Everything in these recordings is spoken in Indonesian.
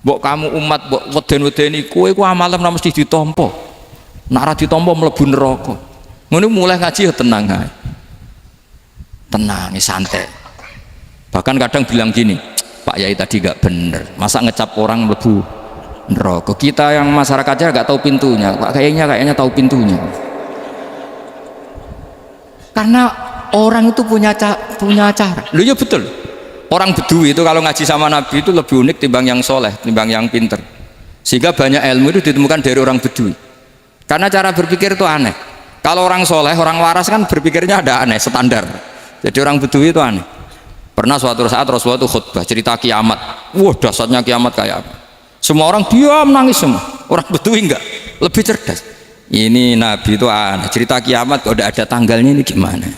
Mbok kamu umat mbok weden-wedeni kowe ku amalem ora mesti ditampa. Nek ora ditampa mlebu neraka. Ngono mulai ngaji ya tenang ae. Tenang, santai. Bahkan kadang bilang gini, Pak Yai tadi gak bener. Masa ngecap orang mlebu neraka? Kita yang masyarakatnya gak tahu pintunya. Pak kayaknya tahu pintunya. Karena orang itu punya cara. Loh ya betul. Orang Bedui itu kalau ngaji sama Nabi itu lebih unik timbang yang soleh, timbang yang pinter. Sehingga banyak ilmu itu ditemukan dari orang Bedui. Karena cara berpikir itu aneh. Kalau orang soleh, orang waras kan berpikirnya ada aneh, standar. Jadi orang Bedui itu aneh. Pernah suatu saat Rasulullah itu khutbah cerita kiamat. Wah, dahsyatnya kiamat kayak apa? Semua orang diam nangis semua. Orang Bedui enggak, lebih cerdas. Ini Nabi itu aneh. Cerita kiamat kalau udah ada tanggalnya ini gimana?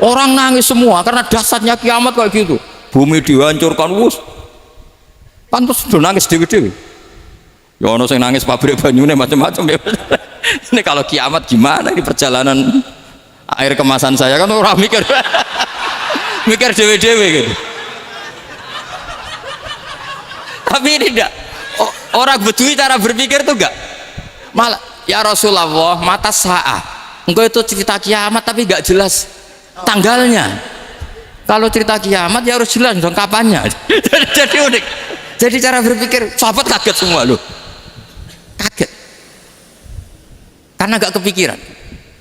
Orang nangis semua karena dahsyatnya kiamat kayak gitu. Bumi dihancurkan, wus. Pantas sudah nangis dewi-dewi. Ya ono sing nangis pabrik banyune macam-macam ya. Ini kalau kiamat gimana ini perjalanan air kemasan saya kan orang mikir. Mikir dewe-dewe gitu. Tapi ini enggak. Orang Bedui cara berpikir tuh enggak. Malah ya Rasulullah, mata sa'ah. Engkau itu cerita kiamat tapi enggak jelas tanggalnya. Kalau cerita kiamat ya harus jelas dong kapannya. Jadi unik. Jadi cara berpikir sahabat kaget semua loh. Kaget. Karena enggak kepikiran.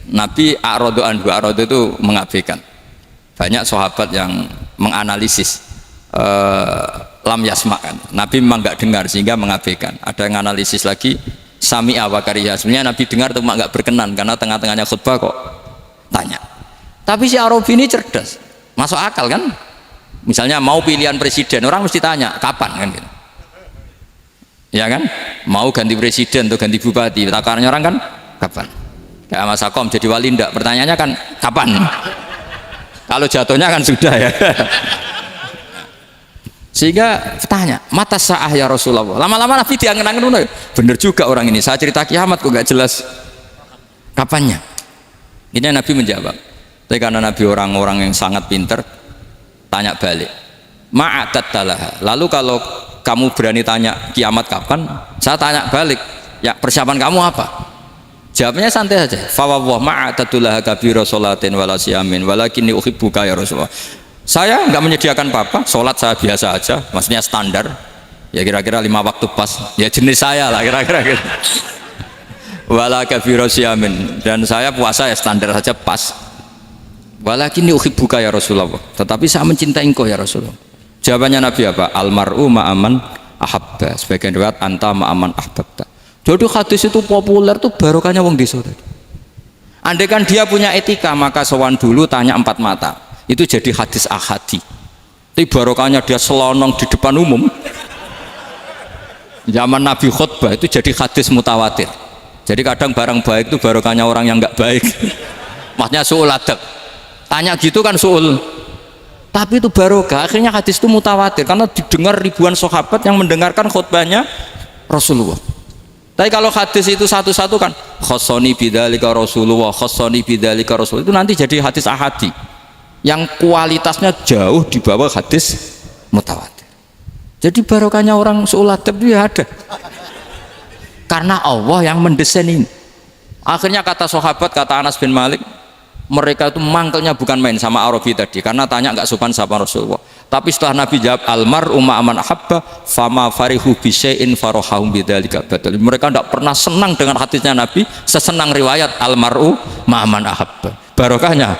Nabi a'radu anhu, a'radu itu mengabaikan. Banyak sahabat yang menganalisis lam yasma kan. Nabi memang enggak dengar sehingga mengabaikan. Ada yang analisis lagi sami'a wa kariha. Sebenarnya Nabi dengar cuma enggak berkenan karena tengah-tengahnya khutbah kok tanya. Tapi si Arabi ini cerdas. Masuk akal kan? Misalnya mau pilihan presiden, orang mesti tanya kapan kan gitu. Ya kan? Mau ganti presiden atau ganti bupati, takarannya orang kan kapan? Kayak Mas Akom jadi wali ndak? Pertanyaannya kan kapan? Kalau jatuhnya kan sudah ya. Sehingga tanya, mata sa'ah ya Rasulullah. Lama-lama Nabi diangen-angen, bener juga orang ini. Saya cerita kiamat kok gak jelas kapannya. Ini Nabi menjawab. Tapi karena Nabi orang-orang yang sangat pinter, tanya balik. Ma'atattalaha. Lalu kalau kamu berani tanya kiamat kapan, saya tanya balik. Ya persiapan kamu apa? Jawabnya santai saja. Fawwah ma'atattalaha kabira sholatin wala siyamin walakinni uhibbuka ya Rasulullah. Saya nggak menyediakan apa-apa, sholat saya biasa aja, maksudnya standar. Ya kira-kira 5 waktu pas. Ya jenis saya lah kira-kira gitu. Wala kabira siyamin, dan saya puasa ya standar saja pas. Walakinni uhibbuka ya Rasulullah. Tetapi saya mencintai engkau ya Rasulullah. Jawabannya Nabi apa? Almar'u ma'aman ahabba. Sebagian riwayat anta ma'aman ahbabta. Jadi hadis itu populer tuh barokahnya wong desa tadi. Andai kan dia punya etika maka sowan dulu tanya 4 mata. Itu jadi hadis ahadi. Tapi barokahnya dia selonong di depan umum. Zaman Nabi khutbah itu jadi hadis mutawatir. Jadi kadang barang baik itu barokahnya orang yang enggak baik. Maksudnya su'ul adab. Tanya gitu kan su'ul, tapi itu barokah. Akhirnya hadis itu mutawatir karena didengar ribuan sahabat yang mendengarkan khutbahnya Rasulullah. Tapi kalau hadis itu satu-satu kan khossoni bidzalika Rasulullah, khossoni bidzalika Rasulullah, itu nanti jadi hadis ahadi yang kualitasnya jauh di bawah hadis mutawatir. Jadi barokahnya orang su'ul adab itu ya ada karena Allah yang mendesain ini. Akhirnya kata sahabat, kata Anas bin Malik, mereka itu mangkelnya bukan main sama Arabi tadi karena tanya nggak sopan sama Rasulullah. Tapi setelah Nabi jawab almar'u ma'aman ahabba fama farihu bisyai'in farahahum bidzalika badal. Mereka tidak pernah senang dengan hadisnya Nabi sesenang riwayat almar'u ma'aman ahabba. Barokahnya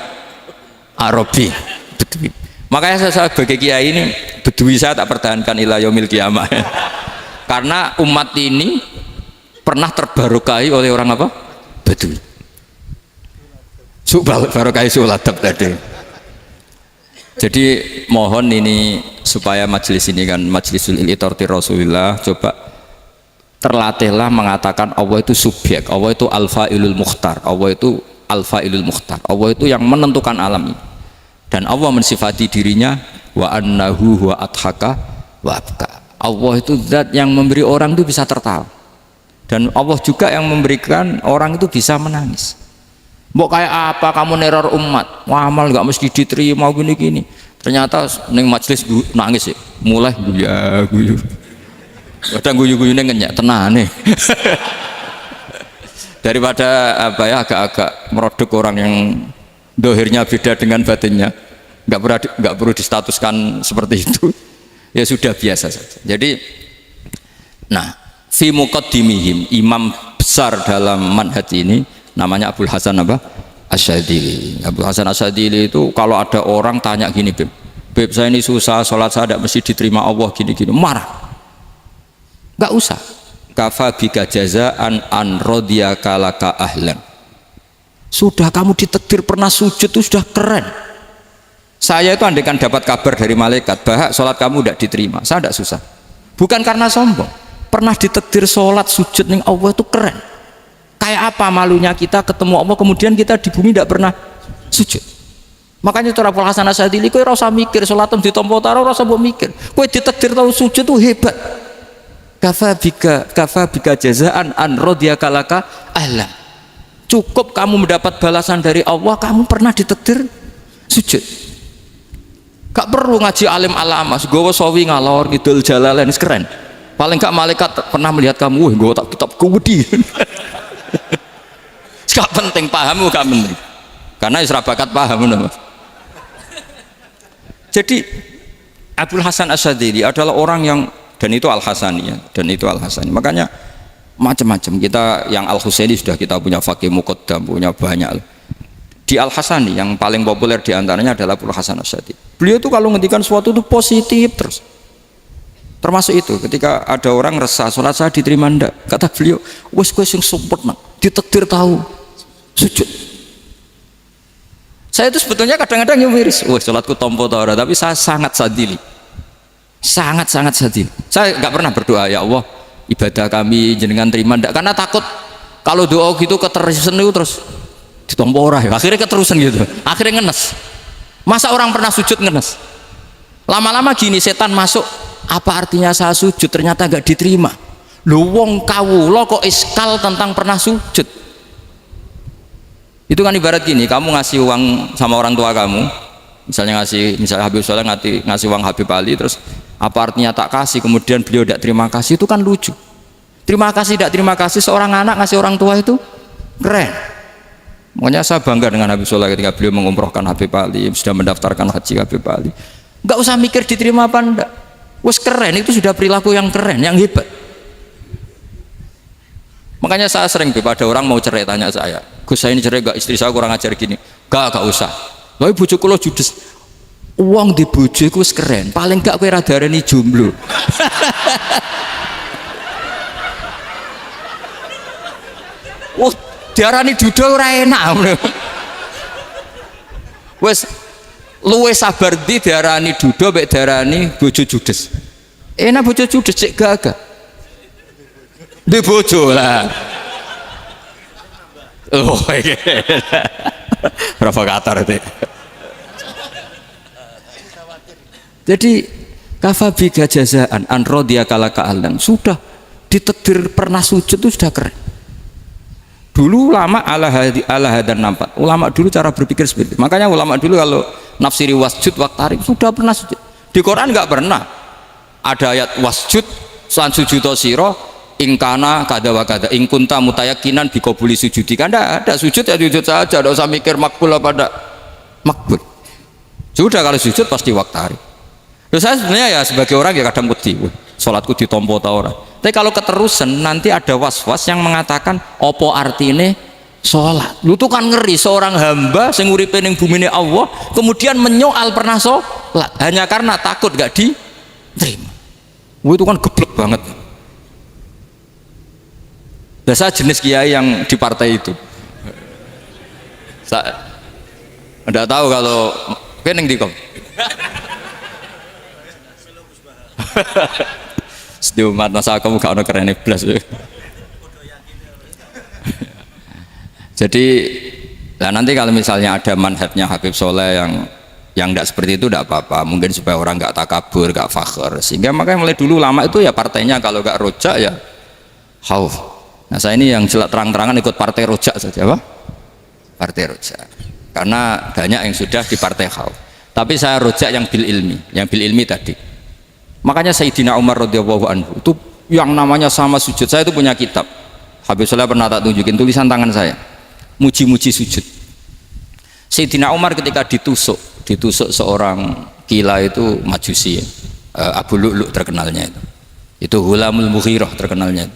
Arabi Bedui. Makanya saya sebagai kiai ini Bedui saya tak pertahankan ila yaumil qiyamah. Karena umat ini pernah terbarokahi oleh orang apa? Bedui. Barokah suladab tadi. Jadi mohon ini supaya majelis ini kan majlisul iltorti Rasulullah, coba terlatihlah mengatakan Allah itu subjek, Allah itu al-fa'ilul mukhtar, Allah itu al-fa'ilul mukhtar, Allah itu yang menentukan alam ini. Dan Allah mensifati dirinya wa annahu huwa adhaka wa abka. Allah itu zat yang memberi orang itu bisa tertawa. Dan Allah juga yang memberikan orang itu bisa menangis. Mbok kayak apa kamu neror umat, wah amal nggak mesti diterima gini-gini. Ternyata neng majelis nangis ya, mulai guyu. Kadang guyu-guyune ngenyak tenane. Daripada apa ya agak-agak merodok orang yang dohirnya beda dengan batinnya, nggak perlu distatuskan seperti itu. Ya sudah biasa saja. Jadi, nah, fi muqaddimihim, imam besar dalam manhaj ini namanya Abul Hasan apa? Asyadzili. Abul Hasan Asyadzili itu kalau ada orang tanya gini, Beb saya ini susah, sholat saya tidak mesti diterima Allah gini-gini, marah. Nggak usah. Kafa bika jazaan an radiyaka laka ahlan. Sudah kamu ditakdir pernah sujud itu sudah keren. Saya itu andaikan dapat kabar dari malaikat bahwa sholat kamu tidak diterima, saya tidak susah. Bukan karena sombong. Pernah ditakdir sholat sujud ning Allah itu keren. Kayak apa malunya kita ketemu Allah kemudian kita di bumi tidak pernah sujud. Makanya itu Abul Hasan Asyadzili, kowe ora usah mikir sholatem ditampa ora usah mbok mikir. Kowe ditakdir tahu sujud itu hebat. Kafa bika jazaan an radiyaka laka ahla. Cukup kamu mendapat balasan dari Allah, kamu pernah ditakdir sujud. Gak perlu ngaji alim alamas, gowo sawi ngalor ngidul jalalain keren. Paling gak malaikat pernah melihat kamu, gowo tak kitab kuwedi. Gak penting pahamu, gak penting. Karena isra bakat paham. Jadi Abul Hasan Asyadzili adalah orang yang, dan itu Al-Hasani ya, dan itu Al-Hasani. Makanya macam-macam, kita yang Al-Husaini sudah kita punya Faqih Muqaddam, punya banyak. Di Al-Hasani yang paling populer diantaranya adalah Abul Hasan Asyadzili. Beliau itu kalau ngendikan sesuatu itu positif terus. Termasuk itu ketika ada orang resah sholat saya diterima ndak, kata beliau, wes sing sempurna ditakdir tahu sujud. Saya itu sebetulnya kadang-kadang yang miris, wah sholatku tompo ora, tapi saya sangat sadili, sangat sadili. Saya nggak pernah berdoa ya Allah ibadah kami jenengan terima ndak, karena takut kalau doa gitu keterusan itu terus ditompo ora ya, akhirnya keterusan gitu, akhirnya ngenes. Masa orang pernah sujud ngenes? Lama-lama gini setan masuk, apa artinya saya sujud ternyata nggak diterima. Lu wong kawula kok iskal tentang pernah sujud. Itu kan ibarat gini, kamu ngasih uang sama orang tua kamu, misalnya Habib Soleh ngasih uang Habib Ali, terus apa artinya tak kasih, kemudian beliau tidak terima kasih, itu kan lucu. Terima kasih tidak terima kasih, seorang anak ngasih orang tua itu keren. Makanya saya bangga dengan Habib Soleh ketika beliau mengumrohkan Habib Ali, sudah mendaftarkan haji Habib Ali. Nggak usah mikir diterima apa enggak, wes keren, itu sudah perilaku yang keren, yang hebat. Makanya saya sering ada orang mau cerai tanya saya, Gus saya ini cerai gak, istri saya kurang ajar gini. Gak usah. Tapi bojoku lo judes. Uang di bojoku keren. Paling gak kowe ra darani jomblo. Oh, diarani duda ora enak. Wes luwe sabar di diarani duda mek diarani bojo judes. Enak bojo judes cek gagah. Di bojo lah. Oh iya. Provokator itu. Jadi kafabika jazaan an radiyaka laka ahlan, sudah ditakdir pernah sujud itu sudah keren. Dulu ulama ala hadan nampak. Ulama dulu cara berpikir seperti itu. Makanya ulama dulu kalau nafsiri wasjud waqtarib sudah pernah sujud. Di Quran nggak pernah ada ayat wasjud san sujudo siro ingkana kada wa kada ingkunta mutayakinan bikobuli sujudi, kan ada sujud ya sujud saja, tidak usah mikir makbul apa tidak makbul. Sudah kalau sujud pasti waktari. Terus saya sebenarnya ya sebagai orang ya kadang wedi, sholatku ditompo ta ora. Tapi kalau keterusan nanti ada was-was yang mengatakan opo artine sholat. Lu tuh kan ngeri seorang hamba sing uripe ning bumine Allah kemudian menyoal pernah sholat hanya karena takut gak diterima. Itu kan geblek banget. Saya jenis kiai yang di partai itu. Saya tidak tahu kalau keneng dikom. Setiap umat masa kamu gak ada keren iblis. Jadi, nah nanti kalau misalnya ada manhajnya Habib Soleh yang tidak seperti itu tidak apa-apa. Mungkin supaya orang nggak takabur, nggak fakhr. Sehingga makanya mulai dulu lama itu ya partainya kalau nggak rojak ya khauf. Nah saya ini yang terang-terangan ikut partai rojak saja, apa? Partai rojak. Karena banyak yang sudah di partai khauf. Tapi saya rojak yang bil ilmi tadi. Makanya Sayyidina Umar radhiyallahu anhu itu yang namanya sama sujud. Saya itu punya kitab, Habib Soleh pernah tak tunjukin tulisan tangan saya, muji-muji sujud. Sayyidina Umar ketika ditusuk seorang gila itu Majusi ya. Abu Lu'lu' terkenalnya itu Hulamul Mughirah terkenalnya,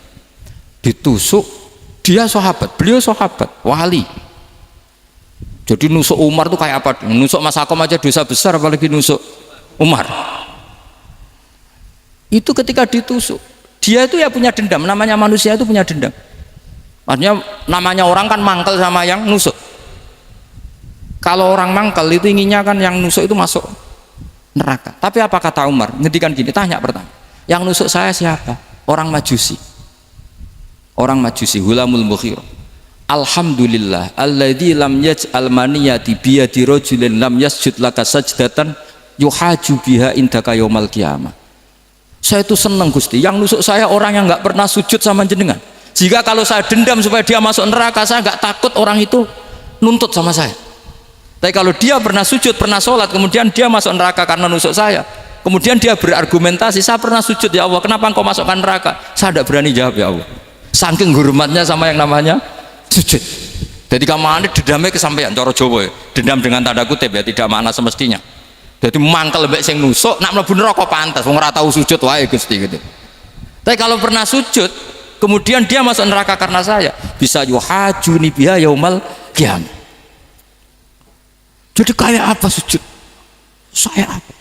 ditusuk, dia sahabat, beliau sahabat wali. Jadi nusuk Umar tuh kayak apa? Nusuk Mas Akom aja dosa besar, apalagi nusuk Umar. Itu ketika ditusuk, dia itu ya punya dendam. Namanya manusia itu punya dendam. Artinya namanya orang kan mangkel sama yang nusuk. Kalau orang mangkel itu inginnya kan yang nusuk itu masuk neraka. Tapi apa kata Umar? Ngendikan gini, tanya pertama, yang nusuk saya siapa? Orang Majusi. Orang Majusi, Hulamul Mughirah. Alhamdulillah alladzi lam yaj'al maniyati biyadi rajulin lam yasjud laka sajdatan yuhaju biha indaka yaumal qiyamah. Saya itu senang Gusti, yang nusuk saya orang yang nggak pernah sujud sama jenengan. Jika kalau saya dendam supaya dia masuk neraka, saya nggak takut orang itu nuntut sama saya. Tapi kalau dia pernah sujud, pernah sholat, kemudian dia masuk neraka karena nusuk saya, kemudian dia berargumentasi, saya pernah sujud ya Allah, kenapa engkau masukkan neraka? Saya tidak berani jawab ya Allah, saking hormatnya sama yang namanya sujud. Jadi kamane dendamnya kesampaian cara Jawa ya. Dendam dengan tanda kutip ya, tidak makna semestinya. Jadi mangkel mbek sing nusuk nak mlebu neraka pantas wong ora tau sujud wae Gusti gitu. Tapi kalau pernah sujud kemudian dia masuk neraka karena saya, bisa yuhajuni biha yaumal qiyamah. Jadi kayak apa sujud? Saya apa?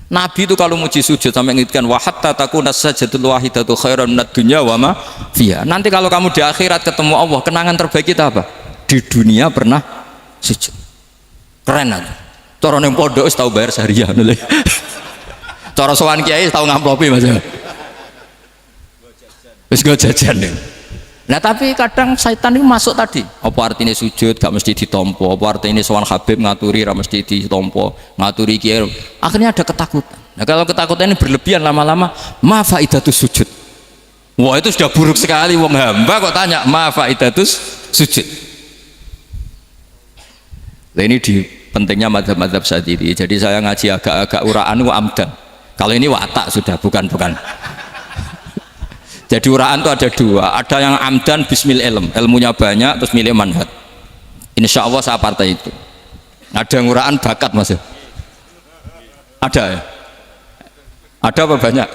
Nabi itu kalau muji sujud sampai ngingetkan wa hatta takuna sajdatul wahidatu khairan minad dunya wa ma fiha. Nanti kalau kamu di akhirat ketemu Allah, kenangan terbaik kita apa? Di dunia pernah sujud. Keren aja. Cara ning pondok wis tau bayar syariah lho. Cara sowan kiai tau ngamplopi Mas. Wis go jajan. Nah tapi kadang setan itu masuk tadi. Apa artinya sujud gak mesti ditompo, apa artinya sowan Habib ngaturi ra mesti ditompo, ngaturi kiai. Akhirnya ada ketakutan. Nah kalau ketakutan ini berlebihan lama-lama, ma faidatus sujud. Wah itu sudah buruk sekali, wong hamba kok tanya ma faidatus sujud. Nah ini di pentingnya mazhab-mazhab saat ini. Jadi saya ngaji agak-agak uraan wa amdan. Kalau ini watak sudah bukan. Jadi uraan itu ada dua, ada yang amdan bismil ilm, ilmunya banyak terus milih manhaj. Insya Allah saya partai itu. Ada yang uraan bakat Mas. Ada ya? Ada apa banyak?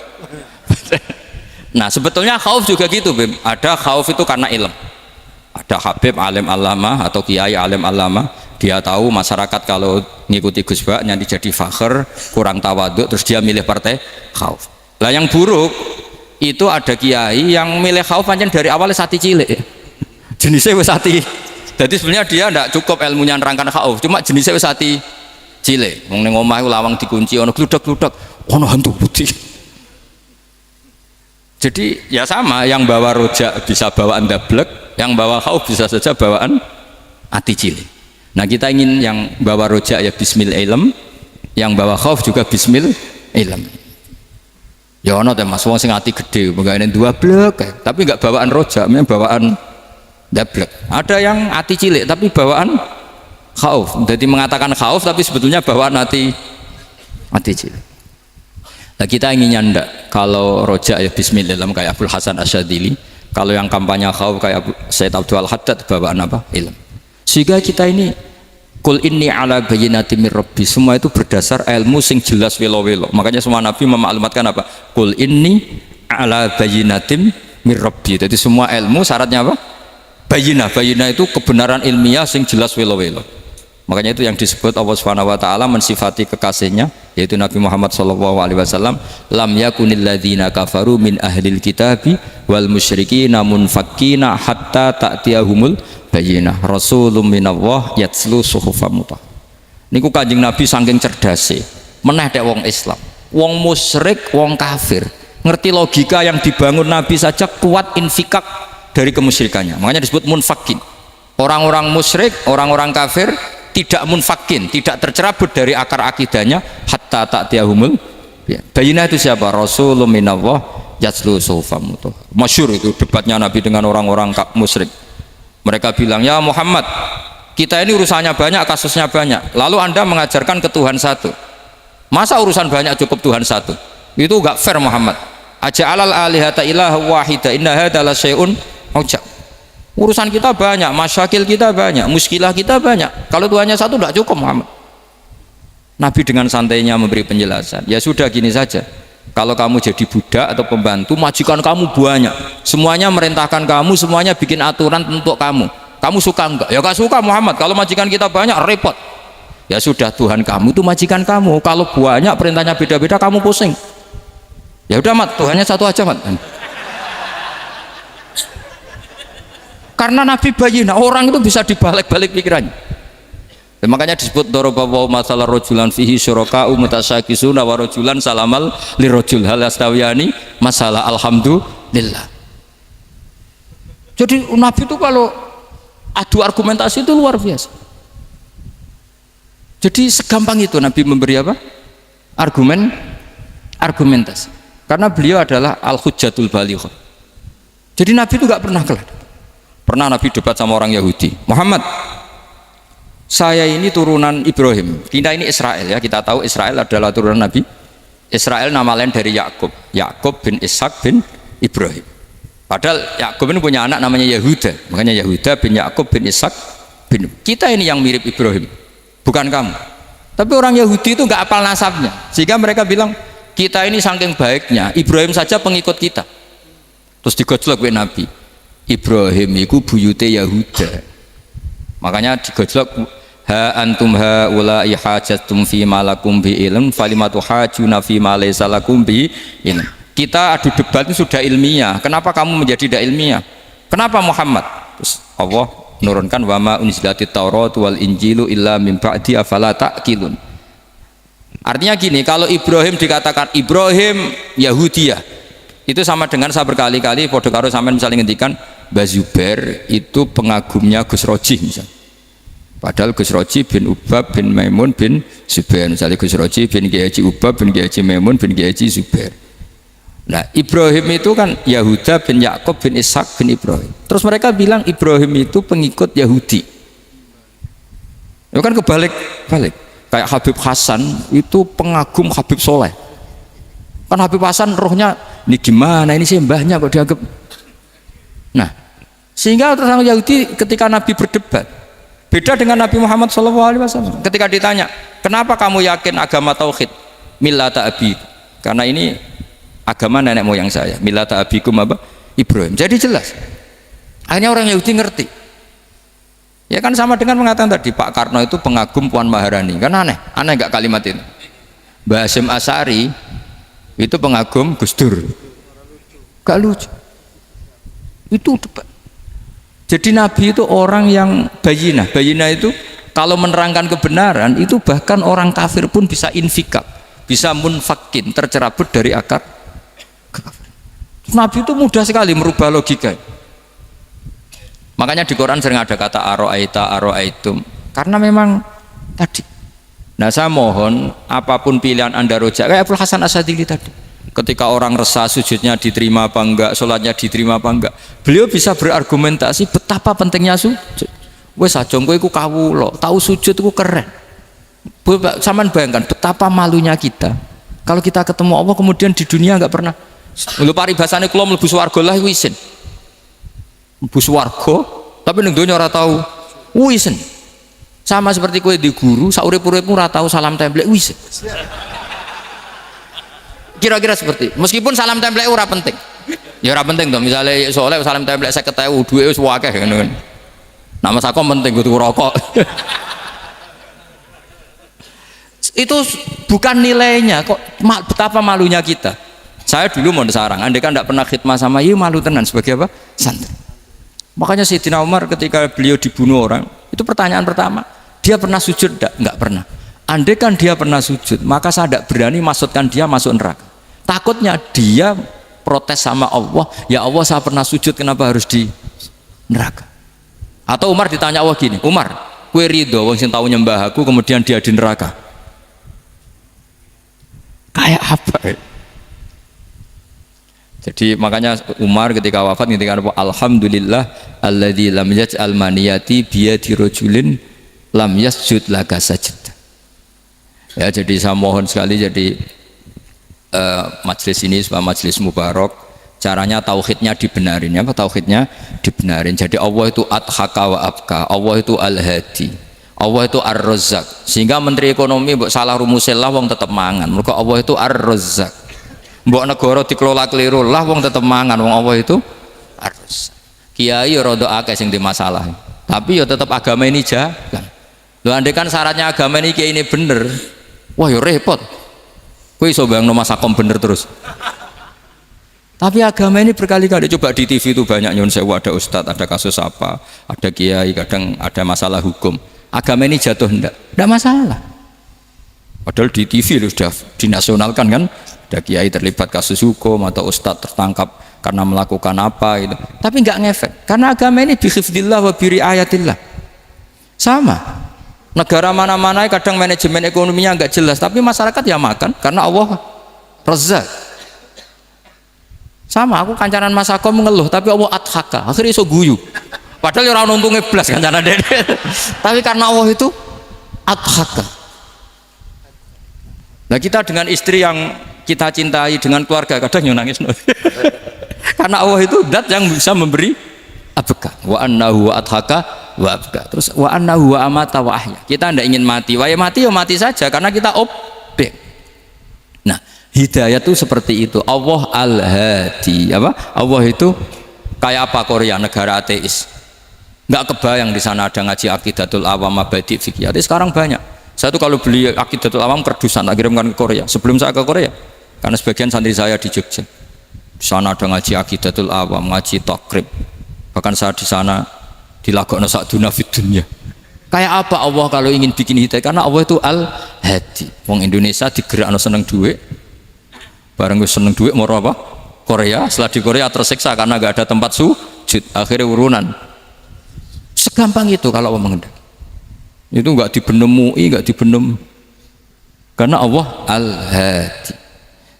Nah sebetulnya khauf juga gitu Bim. Ada khauf itu karena ilm. Ada Habib alim alama atau kiai alim alama, dia tahu masyarakat kalau ngikuti Gus Bak nanti jadi fakhr, kurang tawaduk, terus dia milih partai khauf. Lah yang buruk itu ada kiai yang milih khauf pancen dari awalnya sati cilik jenisnya wis sati, jadi sebenarnya dia tidak cukup ilmunya nerangkan khauf, cuma jenisnya wis sati cilik. Wong ning omah lawang dikunci ono gludak-gludak ono hantu putih. Jadi ya sama, yang bawa rojak bisa bawaan dablek, yang bawa khauf bisa saja bawaan ati cilik. Nah kita ingin yang bawa rojak ya bismil ilm, yang bawa khauf juga bismil ilm. Ya ono teh Mas, wong sing ati gede pegawene dua blek tapi enggak bawaan rojak, memang bawaan dablek. Ada yang ati cilik tapi bawaan khauf. Jadi mengatakan khauf tapi sebetulnya bawaan ati cilik. Nah kita inginnya ndak, kalau rojak ya bismillah kayak Abdul Hasan Asyadili, kalau yang kampanye khauf kayak Said Abdul Haddad bawaan apa? Ilm. Sehingga kita ini Kul inni ala bayyinatin mir rabbi, semua itu berdasar ilmu sing jelas welo-welo. Makanya semua nabi memaklumatkan apa? Kul inni ala bayyinatin mir rabbi. Jadi semua ilmu syaratnya apa? Bayyinah itu kebenaran ilmiah sing jelas welo-welo. Makanya itu yang disebut Allah Subhanahu wa taala mensifati kekasihnya yaitu Nabi Muhammad sallallahu alaihi wasallam, lam yakunil ladzina kafaru min ahlil kitabi wal musyrikina munfakkina hatta ta'tiyahumul bayyinah rasulun minallah yatslu suhufan mutahharah. Niku Kanjeng Nabi saking cerdase meneh dek wong Islam, wong musyrik, wong kafir ngerti logika yang dibangun Nabi saja kuat infikak dari kemusyrikannya. Makanya disebut munfakin. Orang-orang musyrik, orang-orang kafir tidak munfakin, tidak tercerabut dari akar akidahnya hatta ta'tiyahumul bayyinah. Itu siapa? Rasulun minallah yatslu suhufan mutahharah. Masyhur itu debatnya Nabi dengan orang-orang musyrik. Mereka bilang, ya Muhammad, kita ini urusannya banyak, kasusnya banyak, lalu anda mengajarkan ke Tuhan satu, masa urusan banyak cukup Tuhan satu? Itu gak fair Muhammad. Aja'alal alihata ilaha wahida inna hadza la syai'un ujab. Urusan kita banyak, masyakil kita banyak, muskilah kita banyak. Kalau Tuhannya satu tidak cukup Muhammad. Nabi dengan santainya memberi penjelasan. Ya sudah gini saja. Kalau kamu jadi budak atau pembantu, majikan kamu banyak, semuanya merintahkan kamu, semuanya bikin aturan untuk kamu. Kamu suka enggak? Ya gak suka Muhammad. Kalau majikan kita banyak repot. Ya sudah, Tuhan kamu itu majikan kamu. Kalau banyak perintahnya beda-beda, kamu pusing. Ya udah Mat, Tuhannya satu aja Mat. Karena Nabi bayina, orang itu bisa dibalik-balik pikirannya. Dan makanya disebut dorobawa masalah rojulan fihi syuroka'u mutasyakisuna wa rojulan salamal lirojul hal astawiyani masalah alhamdulillah. Jadi Nabi itu kalau adu argumentasi itu luar biasa. Jadi segampang itu Nabi memberi apa? Argumentasi. Karena beliau adalah al-hujjatul balighah. Jadi Nabi itu gak pernah kalah. Pernah Nabi debat sama orang Yahudi, Muhammad, saya ini turunan Ibrahim, kita ini Israel ya, kita tahu Israel adalah turunan Nabi. Israel nama lain dari Yakub, Yakub bin Ishak bin Ibrahim. Padahal Yakub ini punya anak namanya Yahuda, makanya Yahuda bin Yakub bin Ishak bin. Kita ini yang mirip Ibrahim, bukan kamu. Tapi orang Yahudi itu nggak hafal nasabnya, sehingga mereka bilang kita ini saking baiknya Ibrahim saja pengikut kita. Terus digojlok oleh Nabi, Ibrahim itu buyute Yahuda, makanya digojlok. Ha antum haula'i hajatum fi ma lakum bi ilm falimatu hajuna fi ma laysa lakum bi ilm. Kita adu debat itu sudah ilmiah, kenapa kamu menjadi tidak ilmiah? Kenapa Muhammad? Terus Allah menurunkan wa ma unzilatit taurat wal injilu illa min ba'di afala ta'qilun. Artinya gini, kalau Ibrahim dikatakan Ibrahim Yahudiyah, itu sama dengan saya berkali-kali podo karo sampean misalnya ngendikan Mbah Zubair itu pengagumnya Gus Roji misalnya. Padahal Gus Roji bin Ubab bin Maimun bin Zubair, misalnya Gus Roji bin Kiai Haji Ubab bin Kiai Haji Maimun bin Kiai Haji Zubair. Nah Ibrahim itu kan Yahuda bin Yakub bin Ishak bin Ibrahim. Terus mereka bilang Ibrahim itu pengikut Yahudi. Itu kan kebalik-balik. Kayak Habib Hasan itu pengagum Habib Soleh. Kan Habib Hasan rohnya ini gimana, ini sih mbahnya kok dianggap. Nah sehingga orang Yahudi ketika Nabi berdebat, beda dengan Nabi Muhammad SAW. Ketika ditanya, kenapa kamu yakin agama tauhid? Millata abi. Karena ini agama nenek moyang saya. Millata abikum apa? Ibrahim. Jadi jelas. Akhirnya orang Yahudi ngerti. Ya kan sama dengan mengatakan tadi Pak Karno itu pengagum Puan Maharani. Kan aneh nggak kalimat itu? Mbah Hasyim Asy'ari itu pengagum Gus Dur. Gak lucu. Itu debat. Jadi Nabi itu orang yang bayinah itu kalau menerangkan kebenaran itu bahkan orang kafir pun bisa infikak, bisa munfakin, tercerabut dari akar kekafiran. Nabi itu mudah sekali merubah logika. Makanya di Quran sering ada kata aro'aitum, karena memang tadi. Nah saya mohon apapun pilihan Anda rojak kayak Abdul Hasan Asy'adili tadi. Ketika orang resah sujudnya diterima apa enggak, sholatnya diterima apa enggak, beliau bisa berargumentasi betapa pentingnya sujud. Wes aja kowe iku kawula, tahu sujud iku keren. Saman bayangkan betapa malunya kita kalau kita ketemu Allah kemudian di dunia enggak pernah. Lho paribasane kula mlebu swarga lah iku isin. Mlebu swarga tapi ning donya ora tahu isin. Sama seperti kowe di guru, sak urip-uripmu ora tahu salam templek isin. Kira-kira seperti meskipun salam template ora penting ya ora penting toh, misalnya soleh salam template 50.000 duwe wis akeh ngono kan. Nama sakom penting kudu rokok. Itu bukan nilainya kok, betapa malunya kita. Saya dulu mau sarang, andai kan tidak pernah khidmah sama iya malu tenan sebagai apa? Santri. Makanya Sayyidina Umar ketika beliau dibunuh orang, itu pertanyaan pertama, dia pernah sujud enggak pernah. Andai kan dia pernah sujud, maka saya tidak berani masukkan dia masuk neraka. Takutnya dia protes sama Allah, ya Allah saya pernah sujud kenapa harus di neraka? Atau Umar ditanya Allah gini, Umar, kue ridho wong sing tahu nyembah aku kemudian dia di neraka? Kayak apa? Jadi makanya Umar ketika wafat ketika alhamdulillah alladzi lam yaj'al maniyati biyadi rajulin lam yasjud laka sajda. Ya jadi saya mohon sekali, jadi majelis ini sebuah majelis mubarak, caranya tauhidnya dibenarin. Apa tauhidnya dibenarin? Jadi Allah itu adhaka wa abka, Allah itu al-hadi, Allah itu ar-razzaq. Sehingga menteri ekonomi mbok salah rumusnya lah wong tetep mangan. Mergo Allah itu ar-razzaq. Mbok negara dikelola keliru lah wong tetep mangan, wong Allah itu ar-razzaq. Kiai rada akeh sing di masalah. Tapi ya tetap agama ini jalan. Lho andai kan syaratnya agama ini kiai ini bener, wah ya repot. Kowe iso bayangno masakom bener terus. Tapi agama ini berkali-kali coba di TV itu banyak nyun sewu, ada ustadz, ada kasus apa, ada kiai, kadang ada masalah hukum. Agama ini jatuh enggak masalah. Padahal di TV sudah dinasionalkan kan, ada kiai terlibat kasus hukum atau ustadz tertangkap karena melakukan apa itu. Tapi enggak ngefek karena agama ini bihifdillah wa biriayatillah. Sama. Negara mana-mana kadang manajemen ekonominya enggak jelas, tapi masyarakat ya makan karena Allah Razzaq. Sama, aku kancanan Mas Akom mengeluh, tapi Allah adhaka, akhirnya iso guyu. Padahal orang untungnya belas kancanan dede. Tapi karena Allah itu adhaka. Nah kita dengan istri yang kita cintai, dengan keluarga kadang nangis. Karena Allah itu zat yang bisa memberi abka. Wa annahu wa adhaka wa abka. Terus wa annahu wa amata wa ahya. Kita tidak ingin mati, wa ya mati saja karena kita objek. Nah hidayah itu seperti itu. Allah al-hadi, apa? Allah itu kayak apa Korea, negara ateis. Nggak kebayang di sana ada ngaji Aqidatul Awam, Mabadi Fikih. Sekarang banyak. Saya tuh kalau beli Aqidatul Awam kerdusan, kirimkan ke Korea. Sebelum saya ke Korea, karena sebagian santri saya di Jogja. Di sana ada ngaji Aqidatul Awam, ngaji Takrib. Bahkan saya di sana dilagokno sa'duna fid dunya. Kayak apa Allah kalau ingin bikin hidayah? Karena Allah itu al-hadi. Wong Indonesia digerakno seneng duit. Bareng gue seneng duit mau apa? Korea. Setelah di Korea tersiksa karena gak ada tempat sujud, akhirnya urunan. Segampang itu kalau Allah mengendaki. Itu gak dibenem MUI, gak dibenem, karena Allah al-hadi.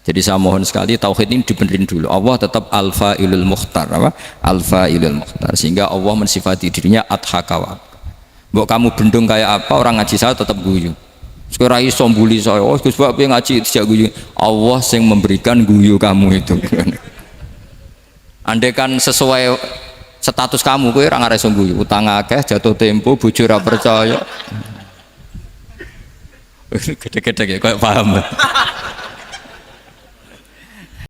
Jadi saya mohon sekali tauhid ini dibenerin dulu. Allah tetap al-fa'ilul mukhtar, apa? Al-fa'ilul mukhtar, sehingga Allah mensifati dirinya adhaka wa abka. Mbok kamu bendung kayak apa, orang ngaji saya tetap guyu. Sekarang iso mbuli saya, oh Gus Bab ngaji tidak guyu. Allah yang memberikan guyu kamu itu. Andai kan sesuai status kamu, kowe ora ngarep guyu. Utang akeh, jatuh tempo, bojo ora percaya. Gede-gede ya, kayak paham.